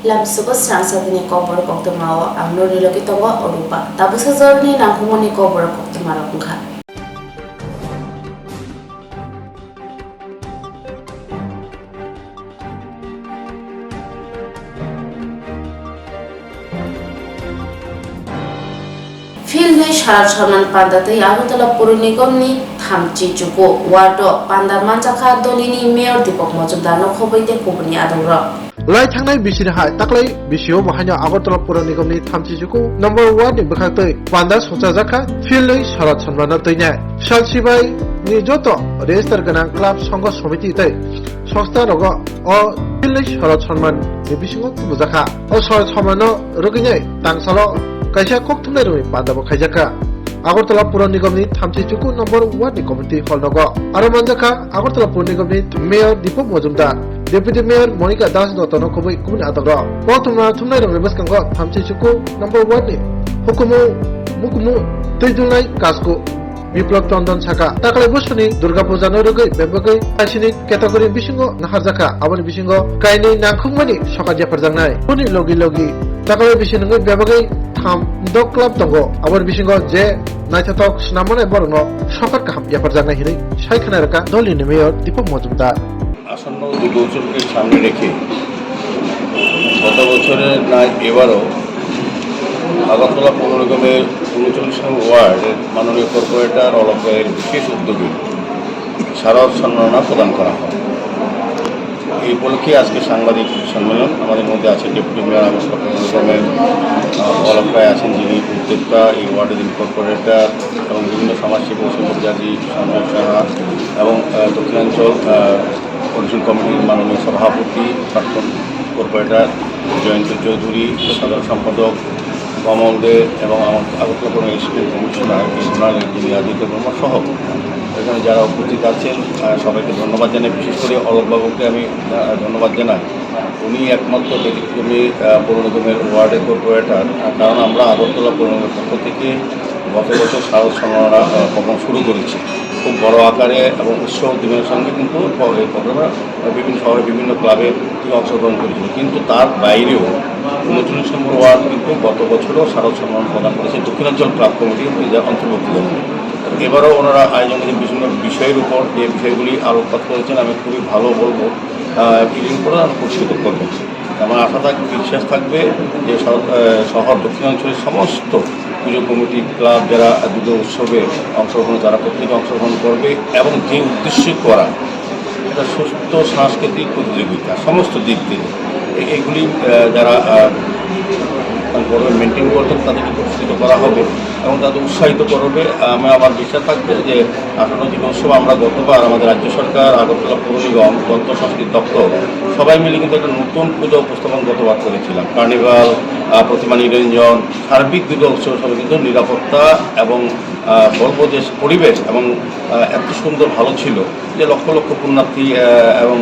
Lamsuba Sansavini Cobra Coctomao, and no Relocatoba or Rupa. Tabusazorni, Nakumoni Cobra Coctomarunga. Filne Sharat Sharman Pandate Yagutala Purunigomni, Tamchi Chuko, Wado, Panda Manchaka, Dolini, Mayor Dipok Mozudano, Hobite Kubuni Adora. Lai Tangai Bishir High, Taklay, Bishio, Mahana, Agotala Purunigomni, Tamchi Chuko, number 1 in Bakate, Panda Sotazaka, Filne Sharat Sharman Tanya, Shalsibai, Nijoto, Register Ganan Club, Songo Somiti, Sosta Rogo, or Filne Sharat Sharman, Nibisho, Muzaka, or Sharat Hamano, Rugine, Tangsalo. Kaisa koktumai rumi pandabo khaijaka Agartala Pura Nigomni Thamchi Chuku number 1 ni committee hall nogo aro manjaka Agartala Pura Nigomni Mayor Dipok Mozumdar Deputy Mayor Monica Das Dotono Koboi Kun Adagro Potumna Tumnai rumi baskango Thamchi Chuku number 1 ni Mukumu Tuidunai Kasko Biplop Tondon Saka Takalai Busuni Durga Puja no rugai bebagai asini category bisingo naharjaka aboni bisingo kaini nangkhungmani sokaja parjangnai uni logi Takalai bisingo bebagai Dog Club Tongo, our Bishingo J, Naitatok, Snamone Borno, Soccer Camp Yaparjana Hiri, Shaikanaraka, Dolly Mayor, Tipo Mozumda. আসন্ন দুটো বছরকে সামনে রেখে গত বছরের নয় এবারও আগরতলা পৌর নিগমের ৩৯ নং ওয়ার্ডের মাননীয় কর্পোরেটর অলকের বিশেষ উদ্যোগে শারদ সম্মাননা প্রদান করা হয়। এই উপলক্ষে আজকে সাংবাদিক সম্মেলন আমাদের মধ্যে আছে ডেপুটি মেয়র আগরতলা পৌর নিগমের অলক রায় আছেন, যিনি উদ্যোক্তা এই ওয়ার্ডের কর্পোরেটর এবং বিভিন্ন সমাজসেবী মুজাজি সঞ্জয় সাহা এবং দক্ষিণাঞ্চল পরিষদ কমিটির মাননীয় সভাপতি প্রাক্তন কর্পোরেটর জয়ন্ত চৌধুরী, সাধারণ সম্পাদক কমল দে এবং আগরতলা পৌর এসিপি কমিশনার যিনি আদিত্য বর্মা সহ এখানে যারা উপস্থিত আছেন সবাইকে ধন্যবাদ জানাই। বিশেষ করে অলকবাবুকে আমি ধন্যবাদ জানাই। উনি একমাত্র ব্যতিক্রমী পৌর নিগমের ওয়ার্ডের কর্পোরেটর, কারণ আমরা আগরতলা পৌর নিগমের পক্ষ থেকে গত বছর শারদ সম্মাননা প্রোগ্রাম শুরু করেছি খুব বড় আকারে এবং উৎসব দিনের সঙ্গে কিন্তু এই প্রোগ্রামে বিভিন্ন শহরে বিভিন্ন ক্লাবে অংশগ্রহণ করেছিল। কিন্তু তার বাইরেও ৩৯ নম্বর ওয়ার্ড কিন্তু গত বছরও শারদ সম্মাননা প্রদান করেছে দক্ষিণাঞ্চল ক্লাব কমিটি অন্তর্ভুক্ত করেছে। এবারও ওনারা আয়োজন করেছেন বিভিন্ন বিষয়ের উপর, যে বিষয়গুলি আলোকপাত করেছেন আমি খুবই ভালো বলবো, এগুলির উপরে আমি পুরস্কৃত করবেন। আমার আশা থাকবে, বিশ্বাস থাকবে যে শহর দক্ষিণাঞ্চলের সমস্ত পুজো কমিটি ক্লাব যারা দুর্গা উৎসবে অংশগ্রহণ তারা প্রত্যেকে অংশগ্রহণ করবে এবং যে উদ্দেশ্যে করা এটা সুস্থ সাংস্কৃতিক প্রতিযোগিতা সমস্ত দিক থেকে এগুলি যারা মেনটেন করবেন তাদেরকে পুরস্কৃত করা হবে এবং তাদের উৎসাহিত করবে। আমার বিশ্বাস থাকবে যে আসন্ন দুর্গা উৎসব আমরা গতবার আমাদের রাজ্য সরকার, আগরতলা পৌর নিগম, তথ্য সংস্কৃতি দপ্তর সবাই মিলে কিন্তু একটা নতুন পুজো উপস্থাপন গতবার করেছিলাম। কার্নিভাল, প্রতিমা নিরঞ্জন, সার্বিক দুর্গা উৎসব সবাই কিন্তু নিরাপত্তা এবং বলবো যে পরিবেশ এবং এত সুন্দর ভালো ছিল যে লক্ষ লক্ষ পুণ্যার্থী এবং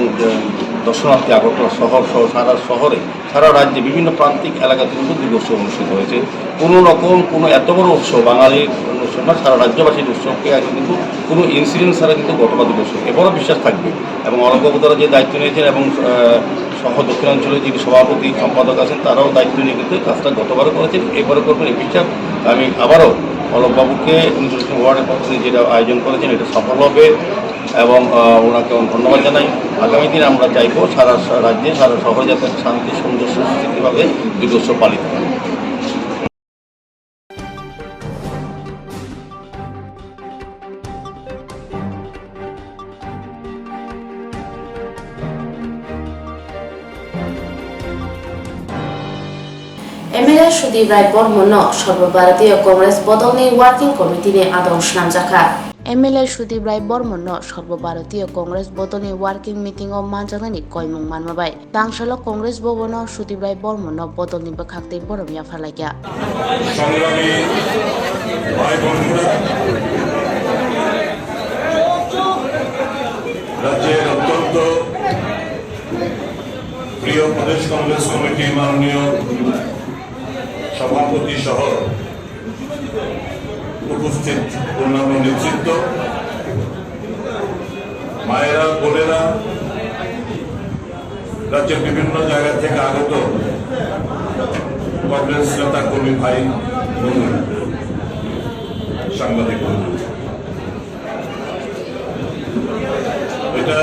দর্শনার্থী আগরতলা শহর সহ সারা শহরে সারা রাজ্যে বিভিন্ন প্রান্তিক এলাকাতে কিন্তু দুর্গা উৎসব অনুষ্ঠিত হয়েছে। কোনো রকম কোনো এত বড় উৎসব বাঙালির উৎসব না, সারা রাজ্যবাসীর উৎসবকে আগে কিন্তু কোনো ইনসিডেন্স ছাড়া কিন্তু গতবার দুর্গা উৎসব এবারও বিশ্বাস থাকবে এবং অলকবাবু তারা যে দায়িত্ব নিয়েছেন এবং সহ দক্ষিণাঞ্চলের যিনি সভাপতি সম্পাদক আছেন তারাও দায়িত্ব নিয়ে কিন্তু কাজটা গতবারও করেছেন, এবারও করবেন। এই বিশ্বাস আমি আবারও অলকবাবুকে ৩৯ ওয়ার্ডের পক্ষ থেকে যেটা আয়োজন করেছেন এটা সফল হবে এবং ওনাকে ধন্যবাদ জানাই। আগামী দিন আমরা চাইব সারা রাজ্যে সারা শহরে যাতে শান্তি সুন্দর সুস্থিতিভাবে দুর্গা উৎসব পালিত হয়। MLA Sudeep Rai Bormono সর্বভারতীয় কংগ্রেস বদলনি ওয়ার্কিং কমিটি নিয়ে আদর্শ নামজাখা MLA Sudeep Rai Bormono সর্বভারতীয় কংগ্রেস বদলনি ওয়ার্কিং মিটিং ও মানজানানি কয়মুং মানমাবাই তাংশাল কংগ্রেস ভবন Sudeep Rai Bormono বদলনি বখাকতে বরমিয়া ফালাইয়া সংগ্রামী ভাই বোনেরা, রাজ্যের অত্যন্ত প্রিয় প্রদেশ কংগ্রেস কমিটি মাননীয় সভাপতি সহ উপস্থিত অন্যান্য নেতৃত্ব, মায়েরা, বোনেরা, রাজ্যের বিভিন্ন জায়গা থেকে আগত কংগ্রেস নেতা কর্মী ভাই বন্ধু, সাংবাদিক বন্ধু, এটা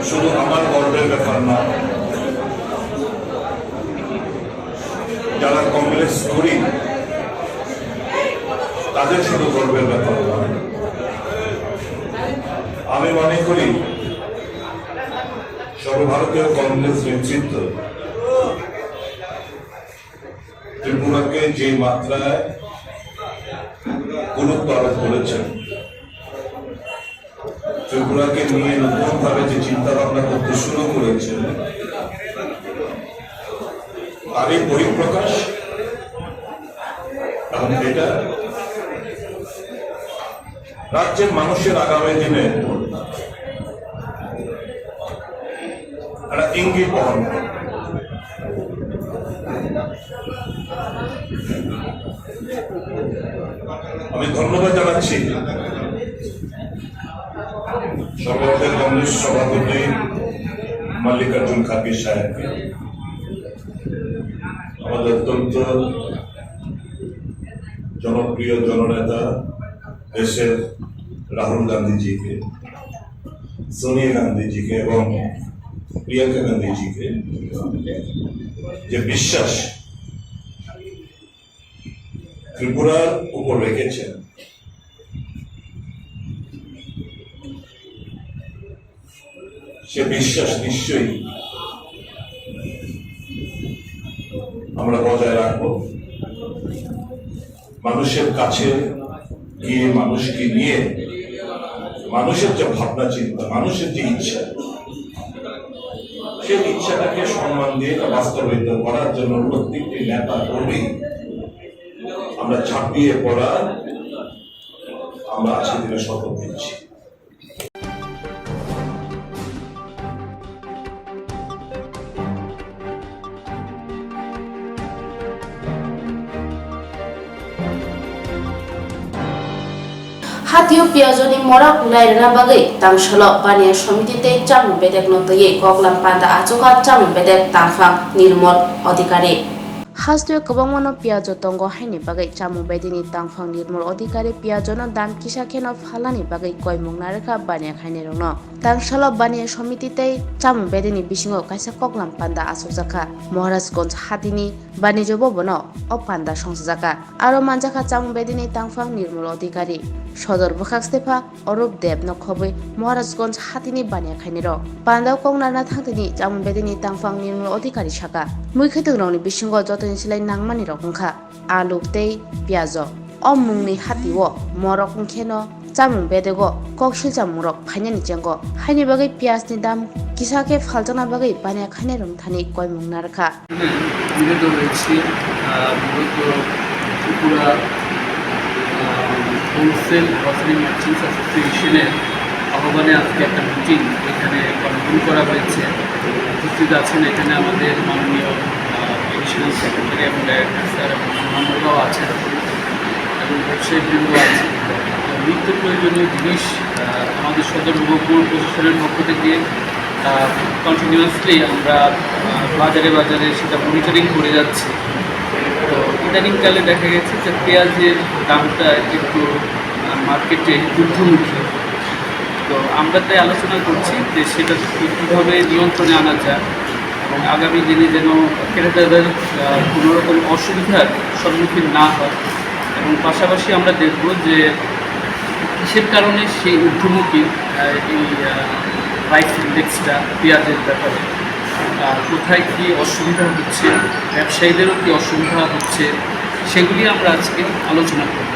শুধু আমার গর্বের ব্যাপার না, যারা কংগ্রেস করি তাদের শুধু গর্বের ব্যাপার না। আমি মনে করি সর্বভারতীয় কংগ্রেস নেতৃত্ব ত্রিপুরাকে যে মাত্রায় গুরুত্ব আরোপ করেছেন, ত্রিপুরাকে নিয়ে নতুন ভাবে যে চিন্তা ভাবনা করতে শুরু করেছেন, তারই পরিপ্রকাশ। এবং এটা রাজ্যের মানুষের আগামী দিনে একটা ইঙ্গিত বহন করে। আমি ধন্যবাদ জানাচ্ছি সর্বভারতীয় কংগ্রেস সভাপতি মল্লিকার্জুন খার্গে সাহেবকে, আমাদের অত্যন্ত জনপ্রিয় জননেতা দেশের রাহুল গান্ধীজিকে, সোনিয়া গান্ধীজিকে এবং প্রিয়াঙ্কা গান্ধীজিকে যে বিশ্বাস ত্রিপুরার উপর রেখেছেন, সে বিশ্বাস নিশ্চয়ই আমরা বজায় রাখব। মানুষের কাছে গিয়ে মানুষকে নিয়ে মানুষের যে ভাবনা চিন্তা, মানুষের যে ইচ্ছা, সেই ইচ্ছাটাকে সম্মান দিয়ে বাস্তবায়িত করার জন্য প্রত্যেকটি নেতা কর্মী আমরা ছাপিয়ে পড়ার আমরা আজকে দিনে শপথ দিচ্ছি। Hatio piazoni morak lairna bagai tangsalo bania somitite jamu bedek notoye koklam panda achoka jamu bedek tangfang nirmol odhikari Hasdue kabangmano piajo tongo haini bagai jamu bedini tangfang nirmol odhikari piajono dam kisakeno phalani bagai koimung narekha bania khaini rongno tangsalo bania somitite jamu bedini bisingo kaisa koklam panda achokjaka Maharajganj hatini banijo bobono o panda songsjaka aro manjaka jamu bedini tangfang nirmol odhikari Sodor Bukhak Stepa Orup Dev no Khobui Maharajganj Hatini Bania Khainiro Pandau Kongnarna Thangtini Jamun Bedini Tangfang Nirmol Odhikari Shaka Muikhitung Rongni Bisingo Jotoni Silai Nangmani Rok Wngkha Alu Tei Piajo Omungni Hatiwo Morok Wngkheno Jamun Bedego Koksil Jamurok Phainani Jenggo Haini Bagai Piasni Dam Kisake Phaljana Bagai Bania Khainirong Thani Koimung Narkha বিরত হয়েছি Tripura wholesale grocery merchants অ্যাসোসিয়েশনের আহ্বানে আজকে একটা meeting এখানে কনভেন করা হয়েছে। উপস্থিত আছেন এখানে আমাদের মাননীয় এডিশনাল সেক্রেটারি এবং ডাইরেক্টর স্যার এবং মহানগরও আছেন এবং ব্যবসায়ীবৃন্দ আছেন। নিত্য প্রয়োজনীয় জিনিস আমাদের সদর পৌর প্রশাসনের পক্ষ থেকে কন্টিনিউয়াসলি আমরা বাজারে বাজারে সেটা মনিটরিং করে যাচ্ছি। তো ইদানিংকালে দেখা গেছে যে পেঁয়াজের দামটা একটু মার্কেটে ঊর্ধ্বমুখী। তো আমরা তাই আলোচনা করছি যে সেটা কীভাবে নিয়ন্ত্রণে আনা যায় এবং আগামী দিনে যেন ক্রেতাদের কোনোরকম অসুবিধার সম্মুখীন না হয় এবং পাশাপাশি আমরা দেখব যে কিসের কারণে সেই ঊর্ধ্বমুখী এই প্রাইস ইন্ডেক্সটা পেঁয়াজের ব্যাপারে কোথায় কী অসুবিধা হচ্ছে, ব্যবসায়ীদেরও কী অসুবিধা হচ্ছে, সেগুলি আমরা আজকে আলোচনা করব।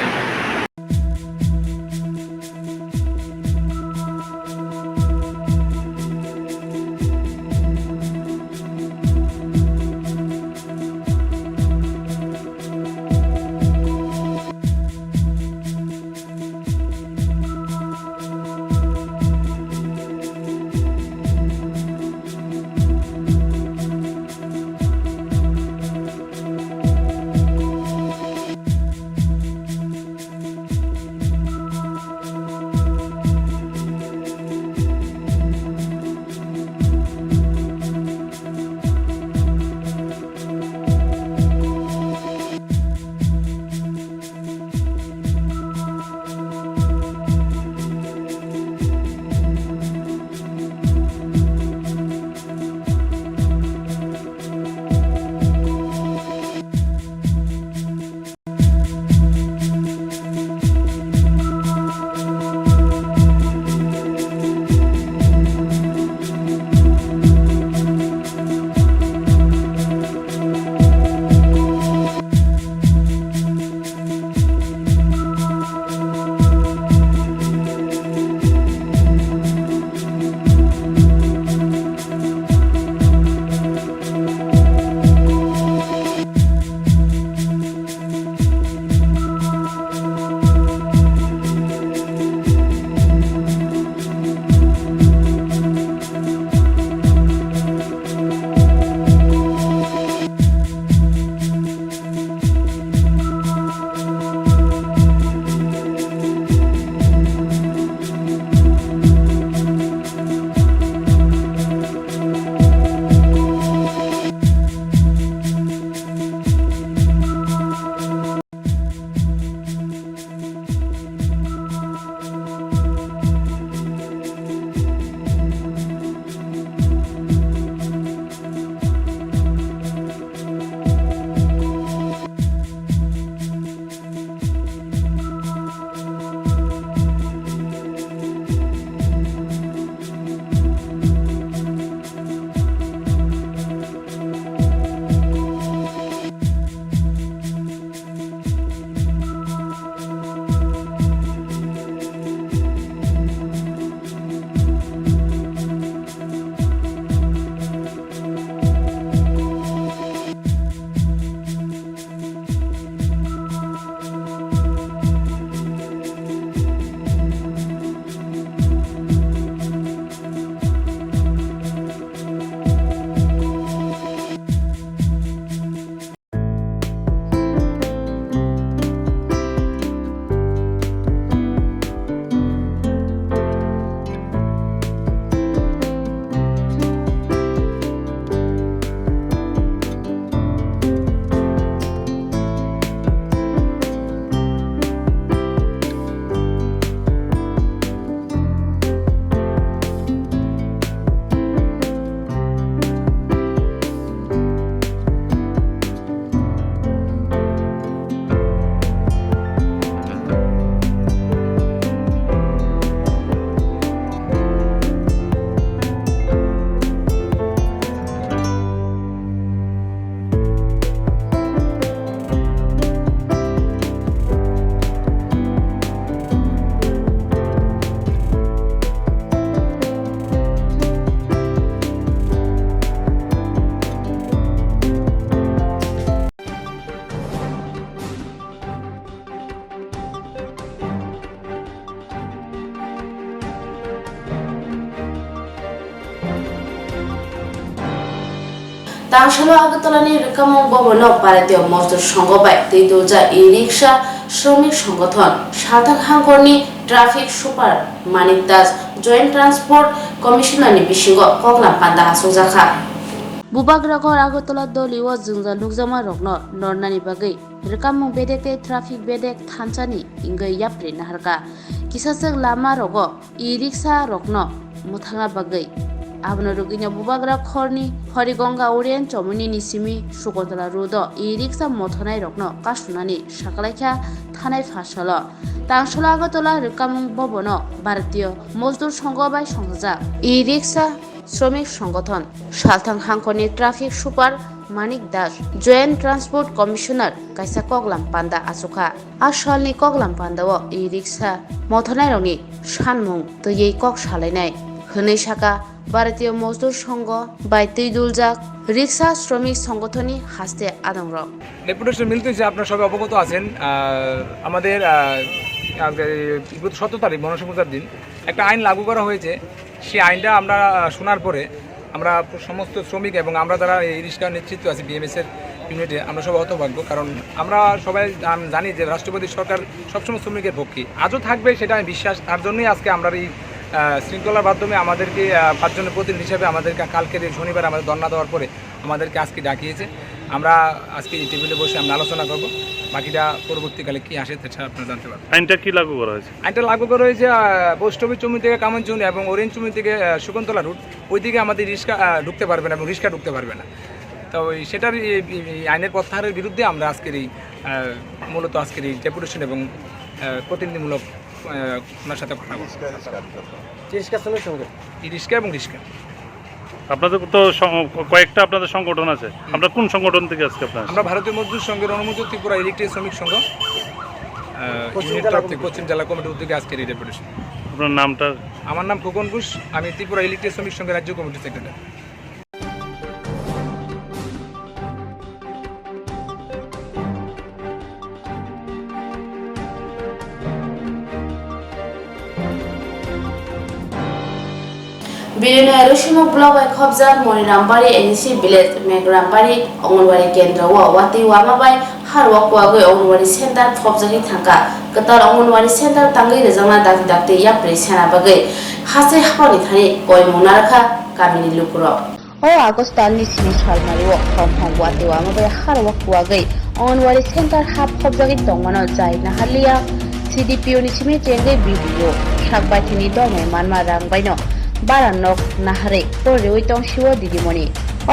তাংশালো আগরতলানি রুকামং ভবন ভারতীয় মজদুর সংঘ বাই তৈদুলজা ই রিক্সা শ্রমিক সংগঠন সাতাক হাঙ্করনি ট্রাফিক সুপার মানিক দাস জয়েন্ট ট্রান্সপোর্ট কমিশনারনি বিসিঙ্গ কগলাম পান্ডা আসুজাখা বুবাগ্রাগর আগরতলা দলিও जोंजा नुकजामा रगनो नरनानि बागै रकामं बेदेते ट्राफिक बेदेक थानसानि इंगै याप्रे नाहारका किसासक लामा रगो इ रिक्सा रगनो मुथाङा बागै आबनो रुगिनो बुबाग्रा खरनि हरिगंगा ओरियन चमुनि निसिमि सुगतला रोड इ रिक्सा मथनाय रगनो कासुनानि साकलाइखा थानाय फासल तांसला আগরতলা रकामं भवन भारतीय मजदूर संघ बाय संजा इ रिक्सा শ্রমিক সংগঠন সালথাং হাঙ্কনি ট্রাফিক সুপার মানিক দাস জয়েন্ট ট্রান্সপোর্ট কমিশনার কাইসা কগলাম পান্ডা আসুখা আসালনি কগলাম পান্ডাও ই রিক্সা মথনাই রঙি সানমুং তৈयै কক সালাইনাই হनै সাকা ভারতীয় মজদুর সংঘ বাই তৈদুলজাক রিক্সা শ্রমিক সংগঠননি হাসতে আদংর ডেপুটেশন মিলতে যে আপনারা সবাই অবগত আছেন আমাদের 17 তারিখ গণসংহতার দিন একটা আইন লাগু করা হয়েছে সেই আইনটা আমরা শোনার পরে আমরা সমস্ত শ্রমিক এবং আমরা যারা এই রিক্সার নেতৃত্ব আছি বিএমএসের ইউনিটে আমরা সবাই হতভাগ্য কারণ আমরা সবাই জানি যে রাষ্ট্রপতি সরকার সবসময় শ্রমিকের পক্ষে আজও থাকবে সেটা আমি বিশ্বাস তার জন্যই আজকে আমরা এই শৃঙ্খলার মাধ্যমে আমাদেরকে 5 জনের প্রতিনিধি হিসাবে আমাদেরকে কালকে শনিবার আমাদের ধর্ণা দেওয়ার পরে আমাদেরকে আজকে ডাকিয়েছে আমরা আজকে এই টেবিলে বসে আমরা আলোচনা করব বাকিটা পরবর্তীকালে কি আসে সেটা আপনারা জানতে পারবেন আইনটা কি লাগু করা হয়েছে আইনটা লাগু করা হয়েছে বৈষ্ণবী চুমি থেকে কামানচুনি এবং ওরেঞ্জ চুমি থেকে শকুন্তলা রুট ওইদিকে আমাদের রিক্সা ঢুকতে পারবে না এবং রিক্সা ঢুকতে পারবে না তো সেটার আইনের প্রত্যাহারের বিরুদ্ধে আমরা আজকের এই মূলত আজকের এই ডেপুটেশন এবং প্রতিনিধিমূলক ওনার সাথে কথা বলছি রিক্সা এবং রিক্সা আপনাদের তো কয়েকটা আপনাদের সংগঠন আছে আপনারা কোন সংগঠন থেকে আজকে আপনারা আমরা ভারতীয় মজদুর সংঘের অনুমোদিত ত্রিপুরা ইলেকট্রিক শ্রমিক সংঘ ইউনিট তরফ থেকে পশ্চিম জেলা কমিটির উদ্যোগে আজকের এই ডেপুটেশন আপনার নামটা আমার নাম খোকন ঘোষ আমি ত্রিপুরা ইলেকট্রিক শ্রমিক সংঘের রাজ্য কমিটির সেক্রেটারি বিরিনা রুশিমো ব্লক এক খবজার মনিরামবাড়ি এনসি ভিলেজ মেঘরামবাড়ি অঙ্গনবাড়ি কেন্দ্র ওয়াতি ওয়ামাবাই হারওয়া কুয়াগৈ অঙ্গনবাড়ি সেন্টার ফবজাগি থাকা কতার অঙ্গনবাড়ি সেন্টার তাঙ্গৈ রেজাংনা দাকি দাকতে ইয়াপ্রে সেনা বাগৈ হাসে হাপানি থানি কয় মনারখা কামিনি লুকুর ও আগস্ট তালনি সিনি সালমারি ও ফম ওয়াতি ওয়ামাবাই হারওয়া কুয়াগৈ অঙ্গনবাড়ি সেন্টার হাব ফবজাগি দংমানো যাই নাহালিয়া সিডিপিও নিচিমে চেঙ্গৈ ভিডিও সাকবাইथिनि দমে মানমা রাংবাইনো Baranok Nahare, Pori Tongshua Didimoni.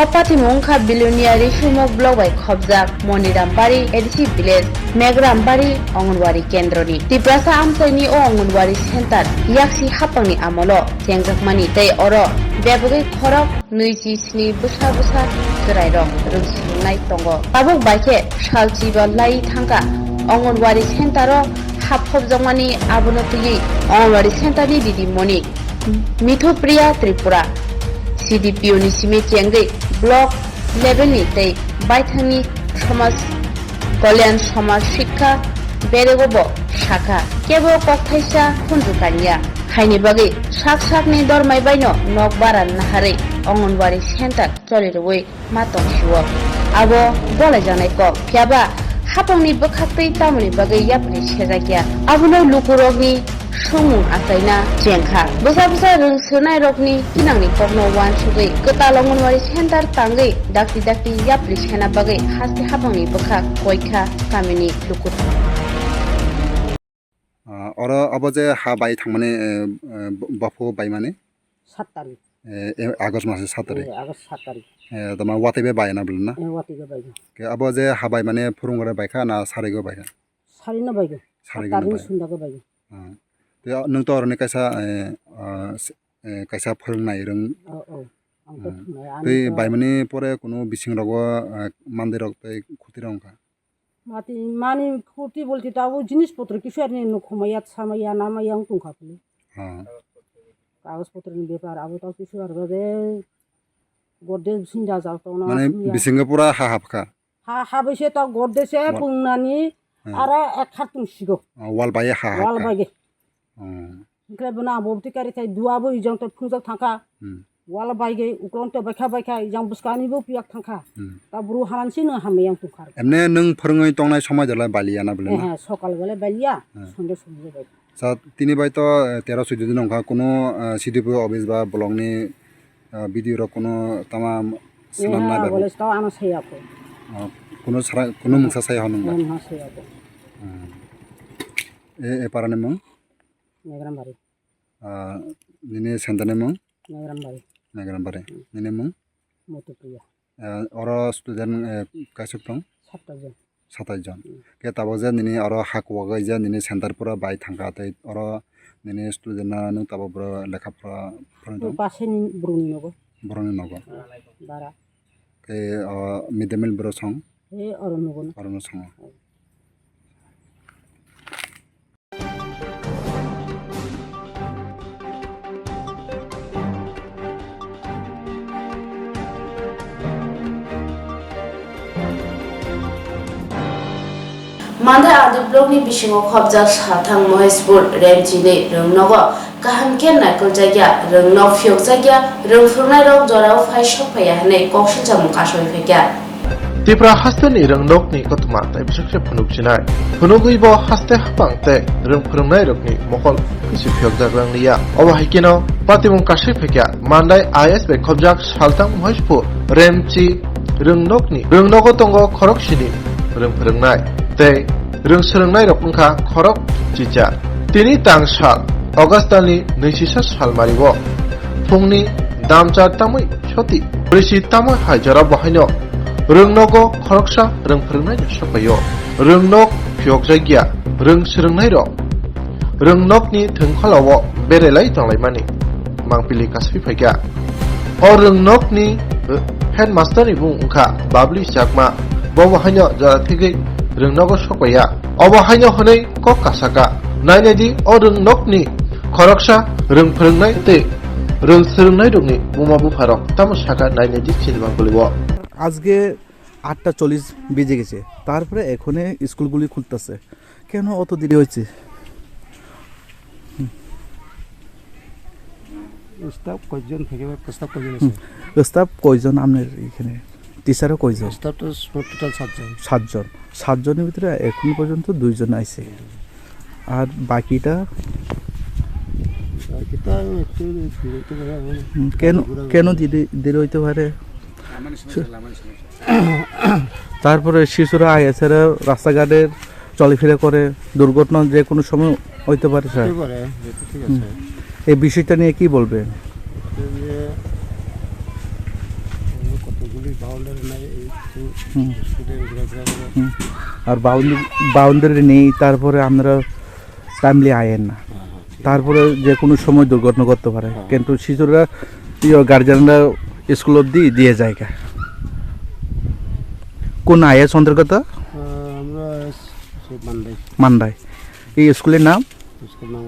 Opati Monka Billionaire Sumo Blog by Khobza, Monirambari, Edisi Village, Megrambari, Ongunwari Kendroni. Tiprasa Amsani o Ongunwari Center, Yaksi Hapani Amolo, Tengakmani, Tay Oro, Bebugi Korok, Nuisi Sni Busa Busa, Turairo, Rusi Night Tongo. Abuk Bake, Shalchiba Lai Tanka, Ongunwari Center, Hap Hobzamani, Abunoti, Ongunwari Center Didimoni. মিথপ্রিয়া Tripura CDPO নিসিমে চেঙ্গৈ block লেভেলনি তৈ বাইথাংনি সমাজ কল্যাণ সমাজ শিক্ষা বেরেগব শাখা কেবল ককথাইসা খুনজুকানিয়া হাইনি বাগै সাক সাকনি দরমাই বাইনো নক বারান নাহাरै অঙ্গনবাড়ি সেন্টার চলিরবৈ মাতং শিও আবো বলাই জানাই কক ফিয়াবা হাপংনি বখাktै তামনি বাगै याप्रि सेजाकिया आबुनो लुकुरगनि Sumu asaina jengkha busa busa rung sunai rokni kinangni kokno wan sugei ketalongon wari center tanggei dakti dakti yapri sena bagai hasti habangni bokha koikha kamini lukut oro abo je ha bai thangmane bafo bai mane 7 তারিখ August মাসে 7 তারিখ August 7 তারিখ তোমার ওয়াতেবে by না বলনা ওয়াতিগে বাইগে কে abo je ha bai mane phurungore baikha na sarego baikha Sarina বাইগে sarego তারিখ সুন্দাগে বাইগে te nung to orne kaisa phurungnai rung आंथ' थुनाय te bai mane pore kono bising rogo mandirok te khuti rongka মাটি মানে ক্ষতি বলতে তাও জিনিসপত্র কিছু আর নেই খমাইয়া সামাইয়া নামাইয়া টুঙ্কা ফেলে কাগজপত্রের ব্যাপার আবু তাও কিছু আর বাদে গডে সিন্দা যাওতো না মানে বিসিঙ্গে পুরা হা হাফকা হা হাবেছে তাও গডেছে পুংনানি আর এক খাট তুংসিগো ওয়াল বাই হা ওয়াল বাইগে ओमफ्राय बना बबति कारि थाय दुआबो इजों त फुंजाव थांखा wala baige uklon to baikha jang buskani bo piyak thangkha ta buru hanansi no hame yang tukhar এমনি নং ফরঙই টংনাই সময় দিলাই বালিয়া না বলে না হ্যাঁ সকাল বেলা বালিয়া সন্ধ্যে সন্ধ্যে বাই স্যার তিনি বাই তো 13-14 দিন অংখা কোনো সিডিপি অফিস বা ব্লকনি ভিডিওর কোনো তামা সিনাম না বলে তাও আনা সাইয়া কো কোনো সারা কোনো মুসা সাই হন না না সাইয়া কো এ পারানে মং নেগ্রাম বাড়ি নিনে সেন্টানে মং নেগ্রাম বাড়ি নাগারাম বারে নিনে মং মতো প্রিয়া অর স্টুডেন্ট কাইসুক দं 27 জন কে তাবো যে নিনে অর হাকওয়াগাই যে নিনে সেন্টার পুরা বাই থাঙ্কা তাই অর নিনে স্টুডেন্ট নং তাবো পুরা লেখাপড়া ফরদं পাশে নি ব্রুনি নগো বরনি নগ বারা কে মিড ডে মিল ব্র সং এ অরণ নগো অরণ song Mandai Adi Blokni Bisingo Khobjak Sathang Moheshpur Remjini Rungnogo Kaham Ken Naikol Jagya Rungnog Phiok Jagya Rungfurnai Rok Jorao Phai Sopaya Hanei Koksha Jamung Kasoi Phekya Tipra hasteni röngnokni kotma tai bisakse phunukchinai phunugibo haste hapangte röngphurungnai rokni mokol kisi phiokjak ranglia obo haikino patimung kasai phekya Mandai ISB khobjak Saltang Moheshpur Remchi röngnogo tongo khoroksini röngphurungnai tei röngsurungnai rok wngkha khorok chicha tini tang sal Augustani 24 sal maribo phungni damchar tamui soti brisi tamui haijara bahaino röngnogo khoroksa röngphurungnai sopayo röngnog phiok jagya röngsurungnai rok röngnogni thungkhalawo berelai tonglaimani mangpili kaspi phekya o röngnogni headmaster ni bung wngkha babli chakma bo bahaino jara thigei röngnogo sopaya obo haino honei kok kasaka nainedi o röngnogni khoroksa röngphurungnai tei röngsurungnai rokni buma bufarok tamosaka nainedi chilbang bolibo আজকে 8:40 বেজে গেছে তারপরে এখনে স্কুলগুলি খুলতেছে কেন অত দেরি হচ্ছে স্টাফ কয়জন থেকে স্টাফ কয়জন আছে স্টাফ কয়জন আপনার এখানে টিচারও কয়জন স্টাফ তো টোটাল 7 জন 7 জনের ভিতরে এখন পর্যন্ত 2 জন আইছে আর বাকিটা একটু বিরক্ত করে কেন দেরি হইতে পারে তারপরে শিশুরা আইএসেরা রাস্তাঘাটের চলাফেরা করে দুর্ঘটনা যে কোনো সময় হইতে পারে স্যার ঠিক আছে এই বিষয়টা নিয়ে কি বলবেন কতগুলি বাউন্ডারি নাই আর বাউন্ডারি নেই তারপরে আমরা টাইমলি আয়েন না তারপরে যে কোনো সময় দুর্ঘটনা করতে পারে কিন্তু শিশুরা গার্জিয়ানরা স্কুল অবধি দিয়ে যায় কোন আইএস অন্তর্গত আমরা মান্দাই এই স্কুলের নাম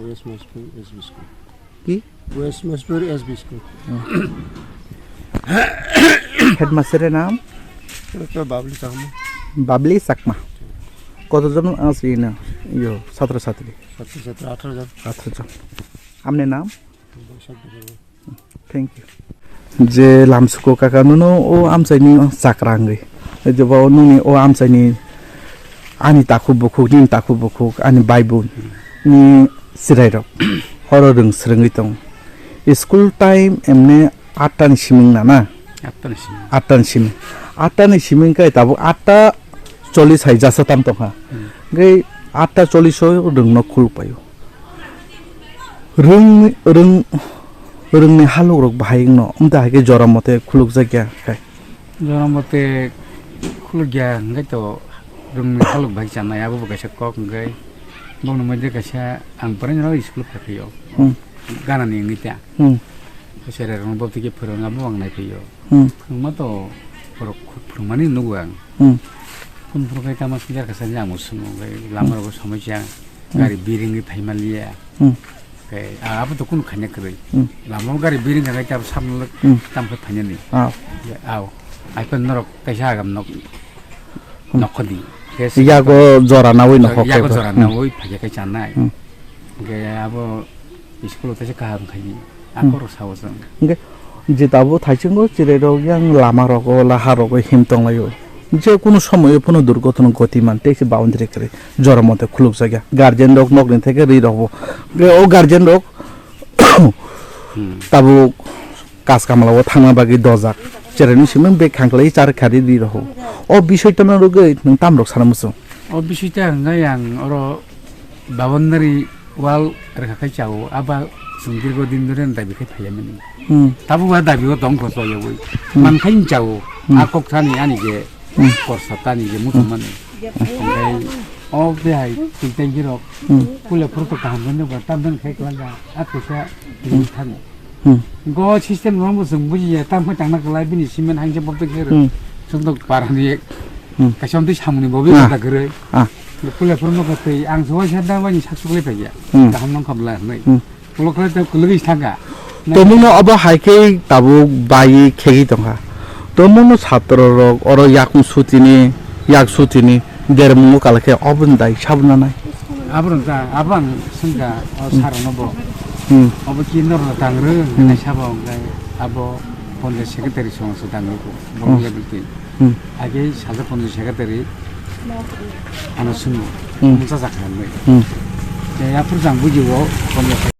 ওয়েস্ট মহেশপুর এসবি স্কুল কি ওয়েস্ট মহেশপুর এসবি স্কুল হেডমাস্টারের নাম বাবলি চাকমা কতজন আছে না ছাত্রছাত্রী 18 জন আপনার নাম থ্যাংক ইউ যে লামসুকো কাকা নুনো ও আমসাইনি চাকরাঙ্গै जब नुनि ओ आमसाइनि आनि ताखु बुखुक आनि बाइबुन नि सिराइरक हर रोंस्रोङै दं स्कुल टाइम एमने 8टानि सिमिं ना 8टानि सिमिंखाय दाबो 8:40 हाइजासो ताम दंहा गै 8:40 रोंनो खुलपायो रोंनि हालुरक बाहायनो उमदाहागे जरा मते खुलुक जागिया खाय जरा मते खुल गया ngay to rung haluk bai chana ya bu kaisa kok ngai bong no mede kaisa ang pare no school phakiyo gana ni ngita sere rong bo tike phuranga bo ang nai phiyo phuma to porok phumani nuang kun prokai tama sijar kasa ja musumo gai lamar go samajya gari biring ni phaimaliya kai abu to kun khane krai lamar gari biring ngai ta samlo tam phe phanyani aw ai pen norok kaisa gam nok nokodi yago jora na oi nokok yago jora na oi phage kai chanai ge abo school te kaham khai akor sawson nge যে তাবো থাইচিঙ্গো চিরে রোগ young Lama রোগ লাহা রোগ হিমতং লাইও যে কোনো সময় কোনো দুর্ঘটনা গতিমান টেক্সি বাউন্ডারি করে জ্বরের মধ্যে খুলুক জায়গা গার্জেন রোগ নগরিন থেকে রি রব ও গার্জেন রোগ তাবো কাজ কামলাও থানা বাকি দজাক চেরানি সিমং বে খাংলাই চার খারি রি রহ ও বিষয়টা না রোগে নং তামরক সানামুসো 어 비시다 그냥 어로 바원들이 왈 이렇게 가자고 아바 숨기고 딘들은 답이 그 팔려면 다부가 답이고 동거 써요 만 가인자고 아곡산이 아니게 거사탄이 이제 무슨 만 근데 어 대하이 땡땡기로 꿀레 프로토 가는데 뭐 땀든 개걸라 앞에서 탄 거 시스템 너무 무슨 땀을 장난 라이브니 시면 항제법도 그래 정도 바람이 가시험도 사무니 뭐비다 그래 꿀레 프로토 같은 앙소와 샤다와니 삭수를 배야 한번 겁라 네 그걸 그때 그러기 시작가 তোমনো অব হাইকে তাবো বাই খেগি দঙ্গা তোমনো ছাত্ররক অর ইয়াকুং সুতিনি ইয়াক সুতিনি দেরমু কালকে অবন দাই সাবনা নাই 아버는 다 아방 승가 살아노보 어버 기너로 당르 내 샤봉 아버 본데 세크터리 송서 당르고 모르게들 아게 살다 본데 세크터리 하나 숨고 무사작하는 거예요. 제 앞으로 장부지고 본데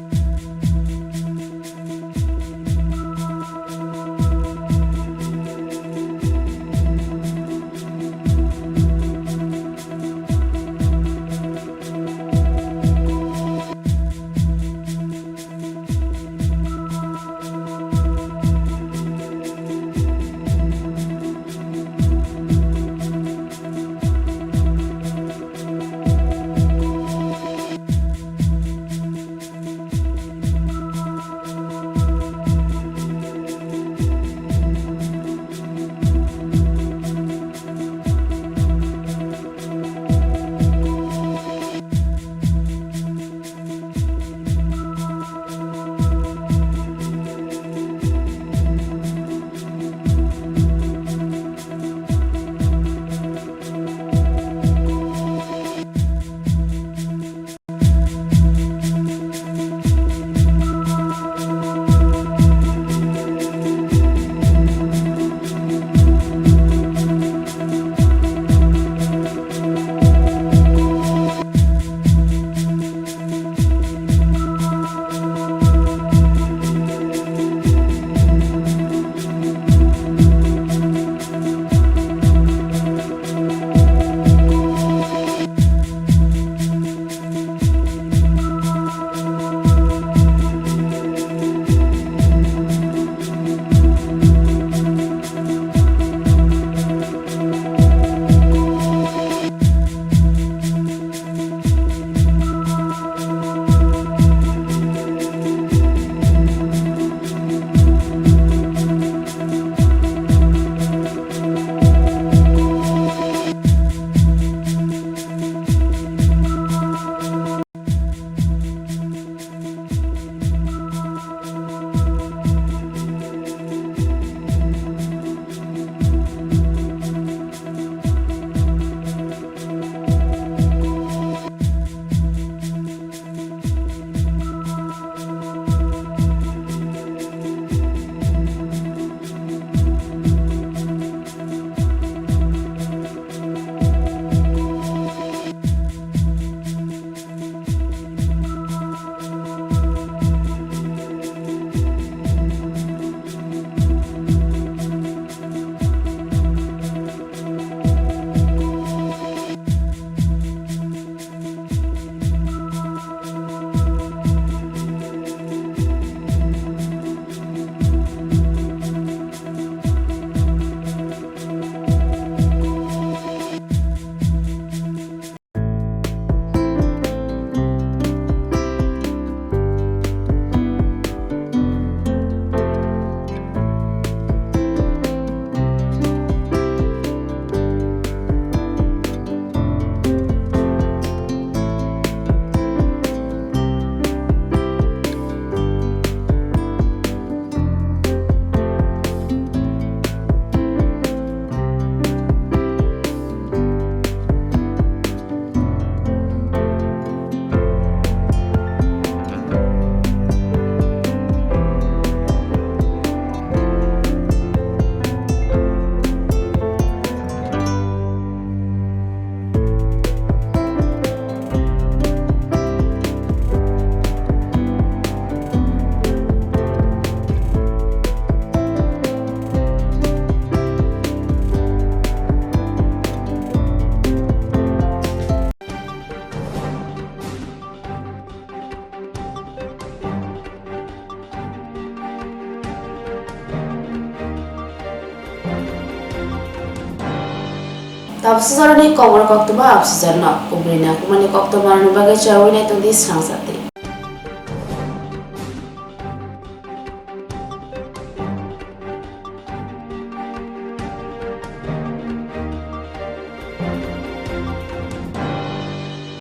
Tapsijarani kobor koktoba apsijarno kubrina kumani koktoba bagai cawina itu di sang sate.